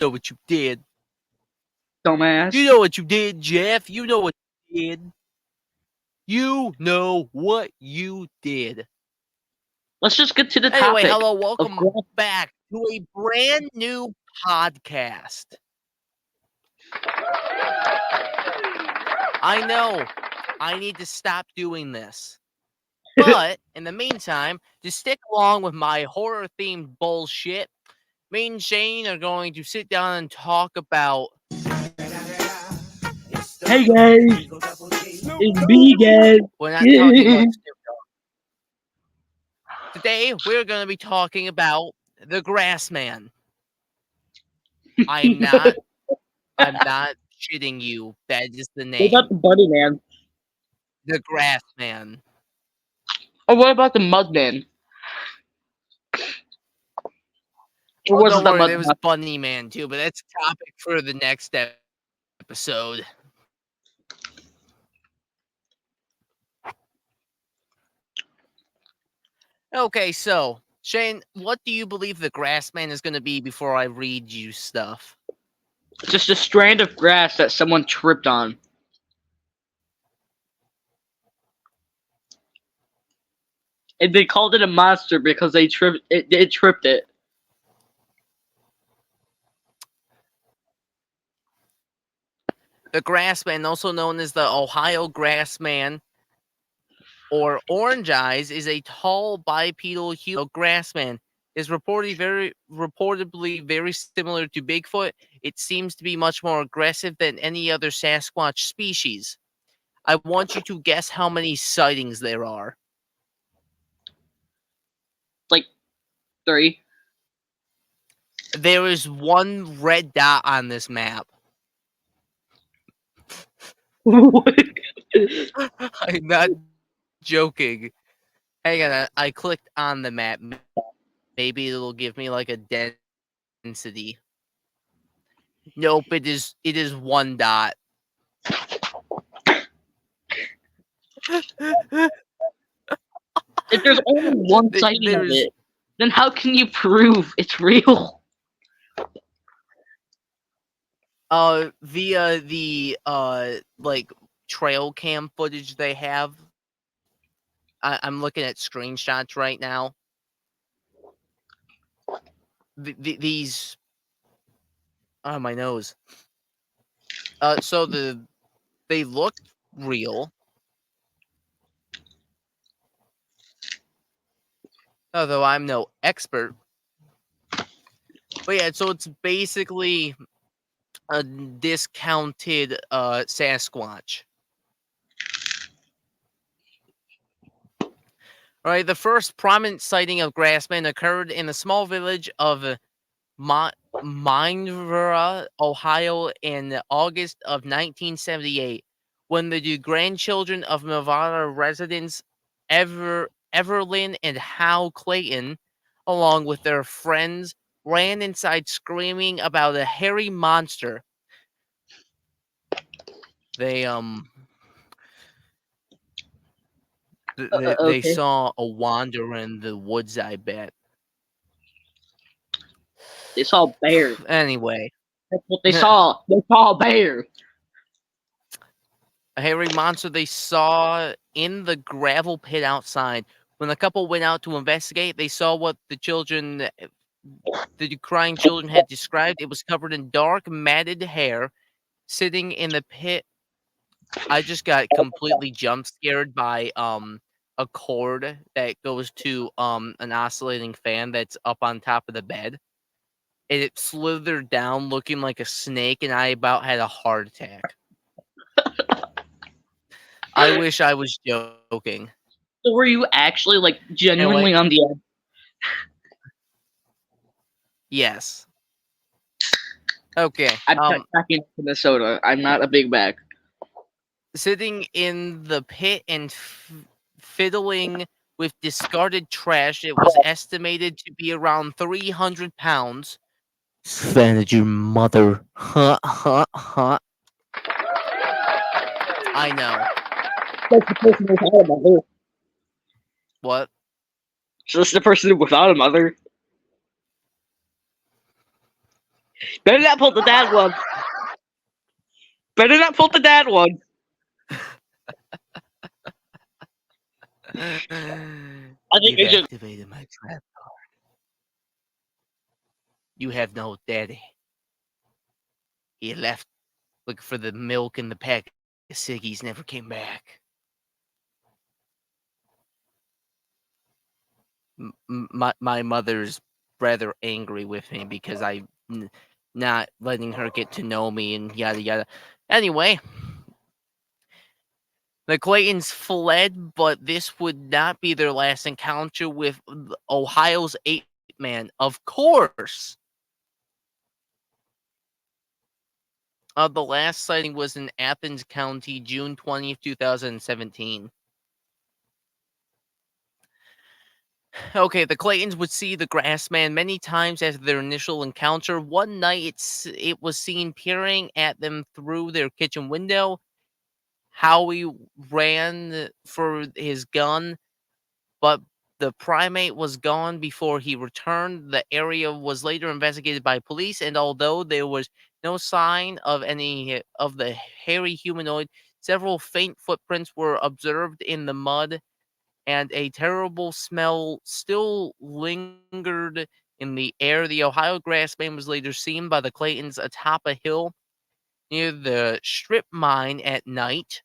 know what you did. Dumbass. You know what you did, Jeff. You know what you did. You know what you did. Let's just get to the Anyway, topic. hello, Of welcome course. back to a brand new podcast. I know I need to stop doing this. But in the meantime, to stick along with my horror-themed bullshit, me and Shane are going to sit down and talk about. Hey guys, it's me guys. We're not talking about Snoop Dogg. Today, we're going to be talking about the Grassman. I'm not shitting you. That is the What about name. the Bunny Man? The Grassman. Or what about the Mudman? Or Oh, was it don't the worry, there was Mudman? Bunny Man too, but that's a topic for the next episode. Okay, so Shane, what do you believe the Grassman is going to be before I read you stuff? Just a strand of grass that someone tripped on. And they called it a monster because they tripped it tripped it. The Grassman, also known as the Ohio Grassman or Orange Eyes, is a tall bipedal human grassman. Is reportedly very similar to Bigfoot. It seems to be much more aggressive than any other Sasquatch species. I want you to guess how many sightings there are. Like 3. There is one red dot on this map. What? I'm not joking. Hang on, I clicked on the map. Maybe it'll give me like a density. Nope, it is one dot. If there's only one sighting of There's it, then how can you prove it's real? via the like trail cam footage they have. I'm looking at screenshots right now. These my nose. So they look real. Although I'm no expert. But yeah, so it's basically a discounted Sasquatch. All right, the first prominent sighting of Grassman occurred in the small village of Mineville, Ohio, in August of 1978, when the grandchildren of Nevada residents Everlyn and Hal Clayton, along with their friends, ran inside screaming about a hairy monster. They they Okay. saw a wanderer in the woods, I bet. They saw a bear. Anyway, That's what they saw. They saw a bear. a hairy monster they saw in the gravel pit outside. When the couple went out to investigate, they saw what the crying children had described. It was covered in dark, matted hair, sitting in the pit. I just got completely jump scared by a cord that goes to an oscillating fan that's up on top of the bed. And it slithered down looking like a snake, and I about had a heart attack. I wish I was joking. So were you actually like Anyway, genuinely on the edge? yes. Okay. I'm back in Minnesota. I'm not a big bag. Sitting in the pit and fiddling with discarded trash, it was estimated to be around 300 pounds. Slandered your mother. Huh, huh, huh. I know. That's the person without a mother. What? So that's the person without a mother. Better not pull the dad one. Better not pull the dad one. I think You've I should. activated my trap. You have no daddy. He left looking for the milk and the pack of ciggies, never came back. My mother's rather angry with me because not letting her get to know me and yada yada. Anyway, the Claytons fled, but this would not be their last encounter with Ohio's ape man. Of course, the last sighting was in Athens County, June 20th, 2017. Okay, the Claytons would see the Grassman many times after their initial encounter. One night, it was seen peering at them through their kitchen window. Howie ran for his gun, but the primate was gone before he returned. The area was later investigated by police, and although there was no sign of any of the hairy humanoid, several faint footprints were observed in the mud and a terrible smell still lingered in the air. The Ohio Grassman was later seen by the Claytons atop a hill near the strip mine at night.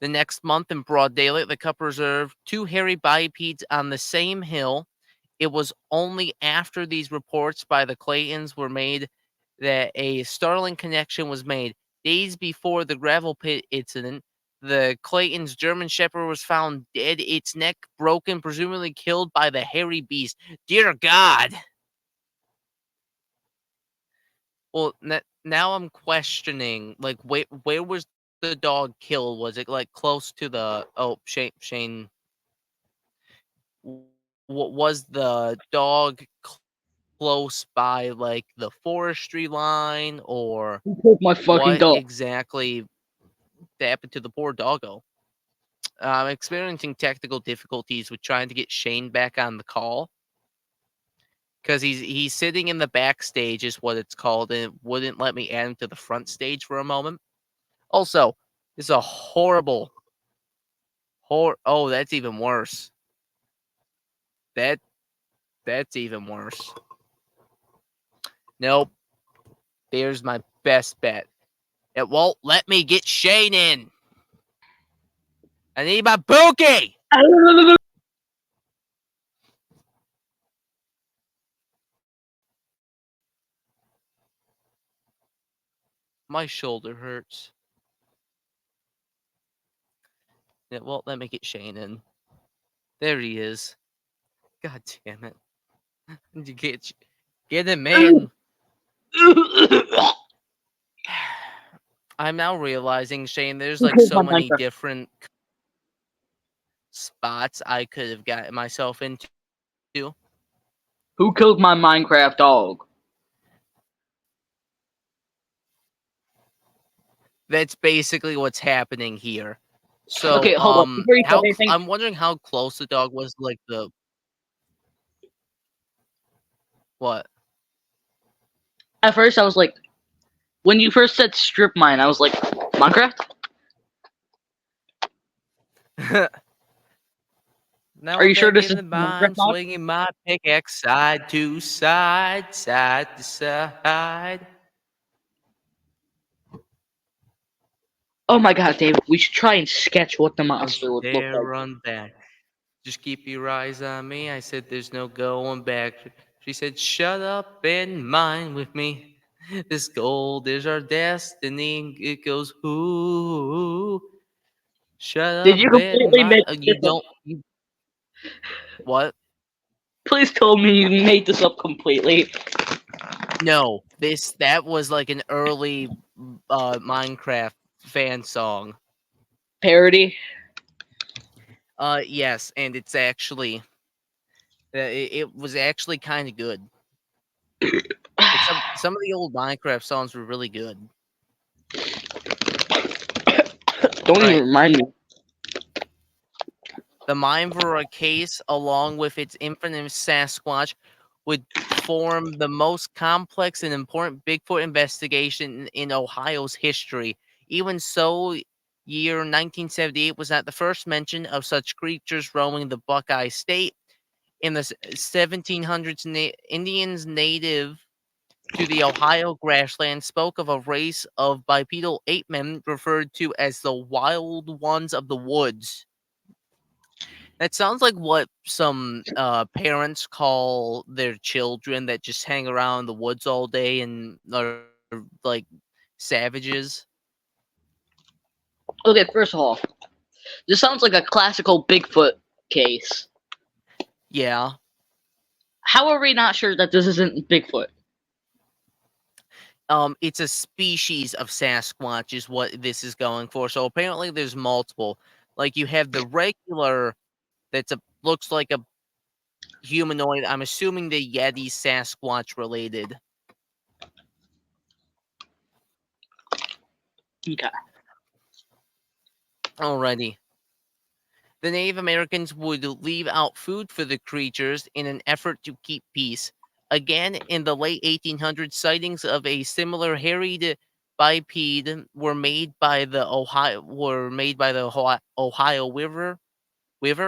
The next month, in broad daylight, the couple observed two hairy bipeds on the same hill. It was only after these reports by the Claytons were made that a startling connection was made. Days before the gravel pit incident, the Clayton's German Shepherd was found dead, its neck broken, presumably killed by the hairy beast. Dear God! Well, now I'm questioning, like, where was the dog killed? Was it like close to the? Oh, Shane. Was the dog close by like the forestry line, or Who killed my fucking what dog? exactly happened to the poor doggo? I'm experiencing technical difficulties with trying to get Shane back on the call because he's sitting in the backstage, is what it's called, and it wouldn't let me add him to the front stage for a moment. Also, this is a oh, that's even worse. That that's even worse. Nope. There's my best bet. It won't let me get Shane in. I need my bookie. My shoulder hurts. It won't let me get Shane in. There he is. God damn it. You get him in. I'm now realizing, Shane, there's Who like killed my so many Minecraft? different spots I could have gotten myself into. Who killed my Minecraft dog? That's basically what's happening here. So, Okay, hold up. Before you say anything, I'm wondering how close the dog was to like the what? at first I was like, when you first said strip mine, I was like, Minecraft? Now Are I'm you sure back this in is the Minecraft mine, mod? swinging my pickaxe side to side, side to side. Oh my god, David, we should try and sketch what the Don't you monster would look dare like. run back. Just keep your eyes on me. I said there's no going back. She said, shut up and mind with me. This gold is our destiny. It goes, ooh. Shut Did you up and completely mind. make You this up? don't. What? Please tell me you made this up completely. No. That was like an early Minecraft fan song. Parody? Yes, and it's actually it was actually kind of good. Like some of the old Minecraft songs were really good. Don't All even right, remind me. the Minevera case, along with its infamous Sasquatch, would form the most complex and important Bigfoot investigation in Ohio's history. Even so, year 1978 was not the first mention of such creatures roaming the Buckeye State. In the 1700s, Indians native to the Ohio grassland spoke of a race of bipedal ape men referred to as the wild ones of the woods. That sounds like what some parents call their children that just hang around the woods all day and are like savages. Okay, first of all, this sounds like a classical Bigfoot case. Yeah. How are we not sure that this isn't Bigfoot? It's a species of Sasquatch is what this is going for. So apparently there's multiple. Like you have the regular that's a looks like a humanoid. I'm assuming the Yeti Sasquatch related. Okay. Alrighty. The Native Americans would leave out food for the creatures in an effort to keep peace. Again, in the late 1800s, sightings of a similar harried biped were made by the Ohio River. The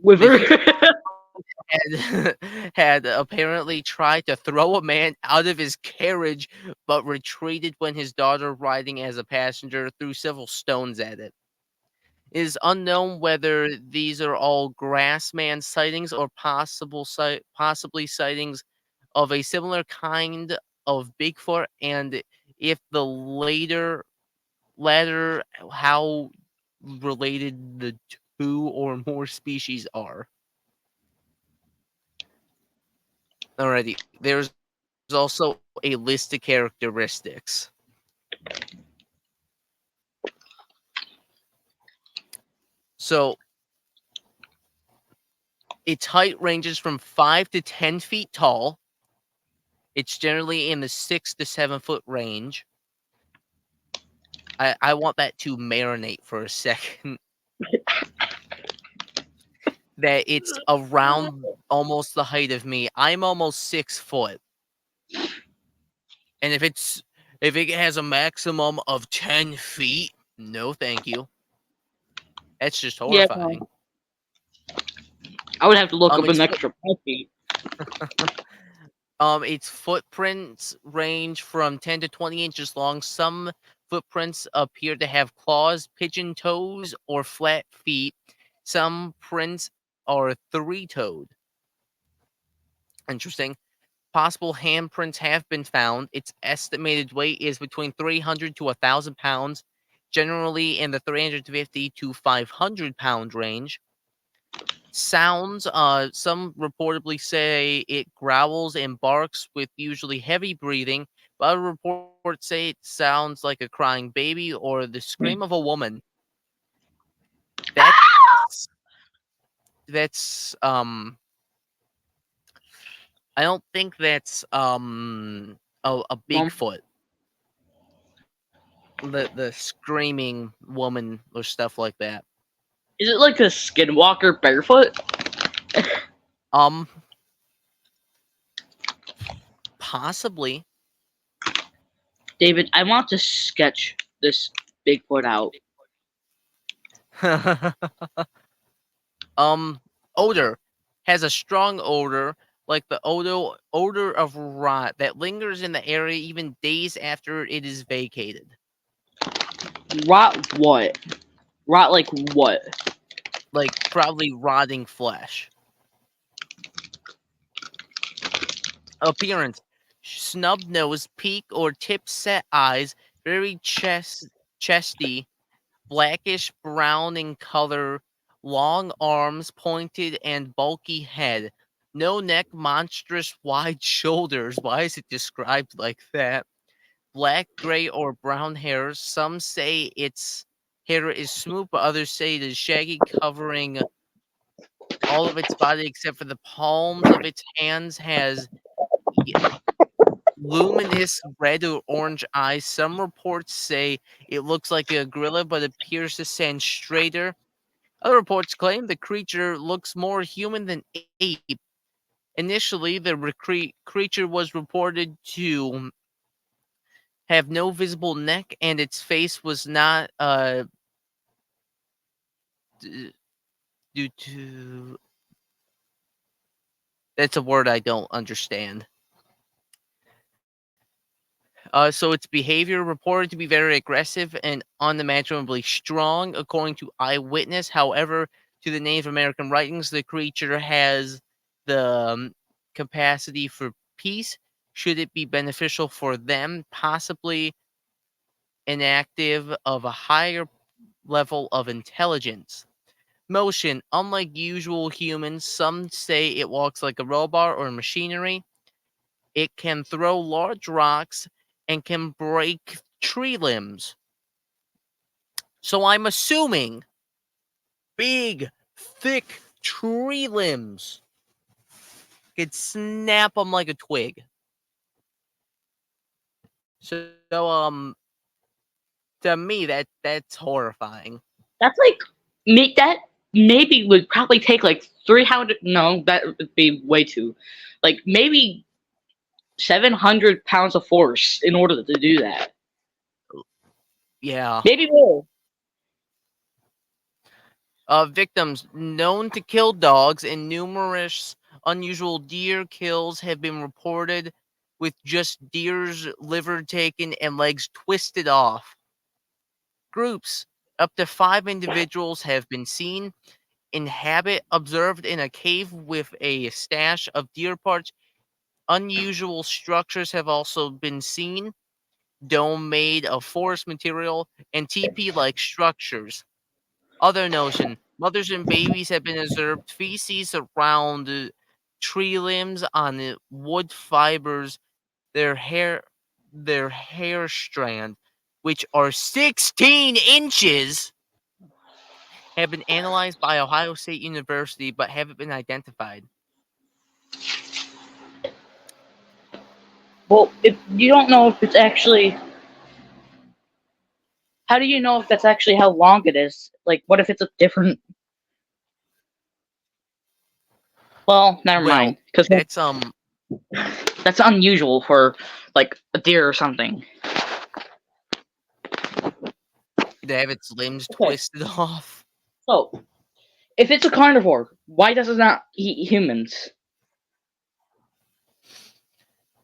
Wither. hero had, had apparently tried to throw a man out of his carriage, but retreated when his daughter, riding as a passenger, threw several stones at it. It is unknown whether these are all Grassman sightings or possibly sightings of a similar kind of Bigfoot, and if the latter, how related the two or more species are. Alrighty, there's also a list of characteristics. So its height ranges from 5 to 10 feet tall. It's generally in the 6 to 7 foot range. I want that to marinate for a second. That it's around almost the height of me. I'm almost 6 foot. And if it has a maximum of 10 feet, no thank you. That's just Yeah, horrifying. I would have to look up Its an extra 5 feet. its footprints range from 10 to 20 inches long. Some footprints appear to have claws, pigeon toes, or flat feet. Some prints are three-toed. Interesting. Possible handprints have been found. Its estimated weight is between 300 to 1,000 pounds, generally in the 350 to 500-pound range. Sounds, some reportedly say it growls and barks with usually heavy breathing, but other reports say it sounds like a crying baby or the scream of a woman. That's that's I don't think that's a Mom, Bigfoot. The screaming woman or stuff like that. is it like a skinwalker barefoot? Um, possibly. David, I want to sketch this Bigfoot out. um, odor has a strong odor, like the odor of rot that lingers in the area even days after it is vacated. Rot what? Rot like what? Like probably rotting flesh. Appearance: snub nose, peak or tip set eyes, very chesty, blackish brown in color, long arms, pointed and bulky head, no neck, monstrous wide shoulders. Why is it described like that? Black, gray, or brown hair. Some say its hair is smooth, but others say it is shaggy, covering all of its body except for the palms of its hands. Has y- luminous red or orange eyes. Some reports say it looks like a gorilla but appears to stand straighter. Other reports claim the creature looks more human than ape. Initially, the creature was reported to have no visible neck, and its face was not due to. That's a word I don't understand. So its behavior reported to be very aggressive and unimaginably strong, according to eyewitness. However, to the Native American writings, the creature has the capacity for peace. Should it be beneficial for them, possibly inactive of a higher level of intelligence. Motion, unlike usual humans, some say it walks like a robot or machinery. It can throw large rocks and can break tree limbs. So I'm assuming big, thick tree limbs could snap them like a twig. So to me that's horrifying. That's like make that maybe would probably take like 300. No, that would be way too. Like maybe 700 pounds of force in order to do that. Yeah. Maybe more. Victims known to kill dogs and numerous unusual deer kills have been reported with just deer's liver taken and legs twisted off. Groups up to 5 individuals have been seen inhabit observed in a cave with a stash of deer parts. Unusual structures have also been seen, dome made of forest material and teepee like structures. Other notion, mothers and babies have been observed feces around tree limbs on wood fibers, their hair strand, which are 16 inches, have been analyzed by Ohio State University but haven't been identified. Well, if you don't know if it's actually, how do you know if that's actually how long it is? Like, what if it's a different? Well, never Well, mind, because that's that's unusual for like a deer or something. to have its limbs Okay, twisted off. so if it's a carnivore, why does it not eat humans?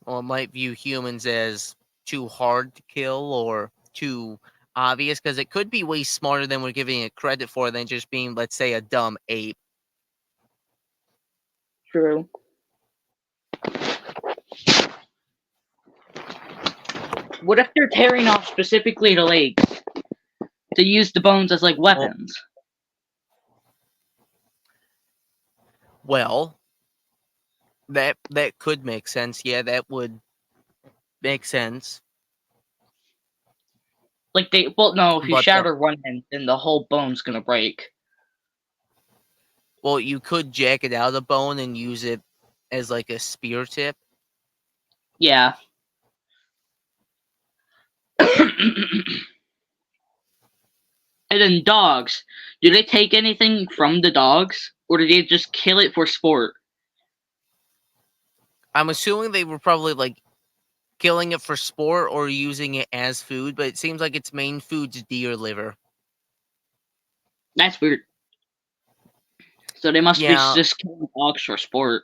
Well, it might view humans as too hard to kill or too obvious because it could be way smarter than we're giving it credit for than just being, let's say, a dumb ape. True. What if they're tearing off specifically the legs to use the bones as like Well, weapons? well, that could make sense. Yeah, that would make sense. Like they, well, no, if you But shatter one hand, then the whole bone's gonna break. well, you could jack it out of the bone and use it as like a spear tip. Yeah. And then dogs. Do they take anything from the dogs, or do they just kill it for sport? I'm assuming they were probably like killing it for sport or using it as food, but it seems like its main food's deer liver. That's weird. So they must be Yeah, just killing dogs for sport.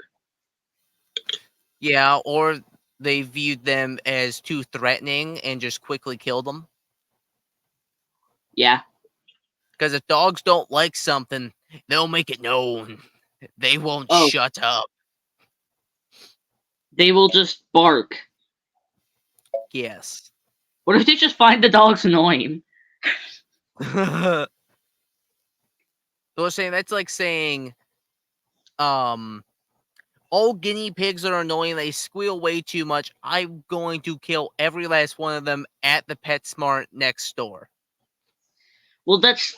yeah, or they viewed them as too threatening and just quickly killed them. Yeah. Because if dogs don't like something, they'll make it known. They won't Oh, shut up. they will just bark. Yes. What if they just find the dogs annoying? So saying that's like saying, um, all guinea pigs are annoying. They squeal way too much. I'm going to kill every last one of them at the PetSmart next door. Well, that's.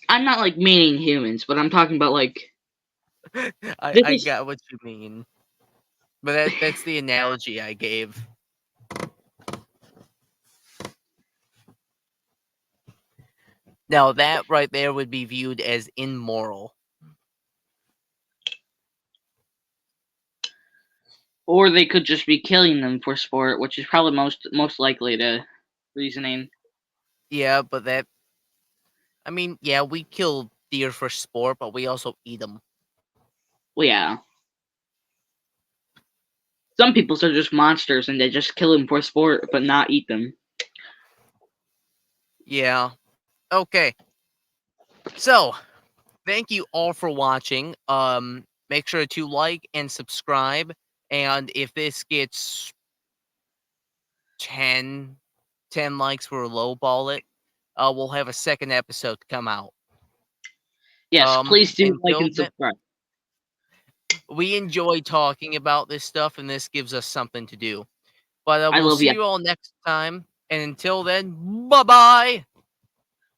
I'm not like meaning humans, but I'm talking about like I this I is got what you mean, but that's the analogy I gave. Now that right there would be viewed as immoral. Or they could just be killing them for sport, which is probably most likely the reasoning. Yeah, but that I mean, yeah, we kill deer for sport, but we also eat them. Well, yeah. Some people are just monsters and they just kill them for sport, but not eat them. Yeah. Okay. So, thank you all for watching. Make sure to like and subscribe. And if this gets 10, 10 likes, we'll lowball it. We'll have a second episode come out. Yes, please do like Until and then, subscribe. we enjoy talking about this stuff, and this gives us something to do. But I we'll love see you. you all next time. And until then, bye bye.